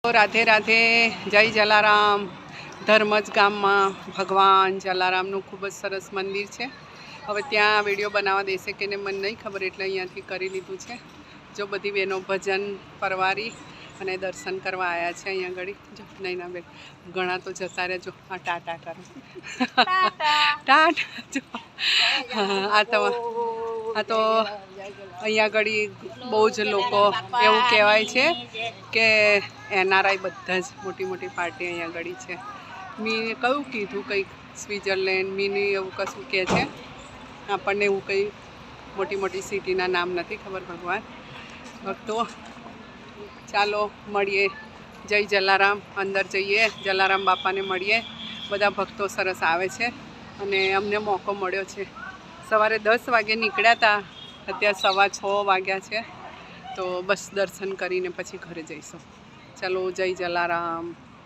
રાધે રાધે, જય જલારામ। ધર્મજ ગામમાં ભગવાન જલારામનું ખૂબ જ સરસ મંદિર છે। હવે ત્યાં વિડીયો બનાવવા દેશે કે ને મને નહીં ખબર, એટલે અહીંયાથી કરી લીધું છે। જો બધી બહેનો ભજન પરવારી અને દર્શન કરવા આવ્યા છે અહીંયા આગળ। જો નૈના બેન ઘણા તો જતા રહેજો, આ ટાટા કરો ટાટા જો આ તો અહીંયા આગળ બહુ જ લોકો એવું કહેવાય છે કે NRI બધા જ મોટી મોટી પાર્ટી અહીંયા આગળ છે। મી કયું કીધું, કંઈક સ્વિટ્ઝરલેન્ડ મિની એવું કશું કહે છે આપણને, એવું કંઈ મોટી મોટી સિટીના નામ નથી ખબર ભગવાન ભક્તો। ચાલો મળીએ, જય જલારામ। અંદર જઈએ, જલારામ બાપાને મળીએ। બધા ભક્તો સરસ આવે છે અને અમને મોકો મળ્યો છે। સવારે 10 વાગે નીકળ્યા હતા, અત્યારે 6:15 વાગ્યા છે, તો બસ દર્શન કરીને પછી ઘરે જઈશું। ચલો, જય જલારામ।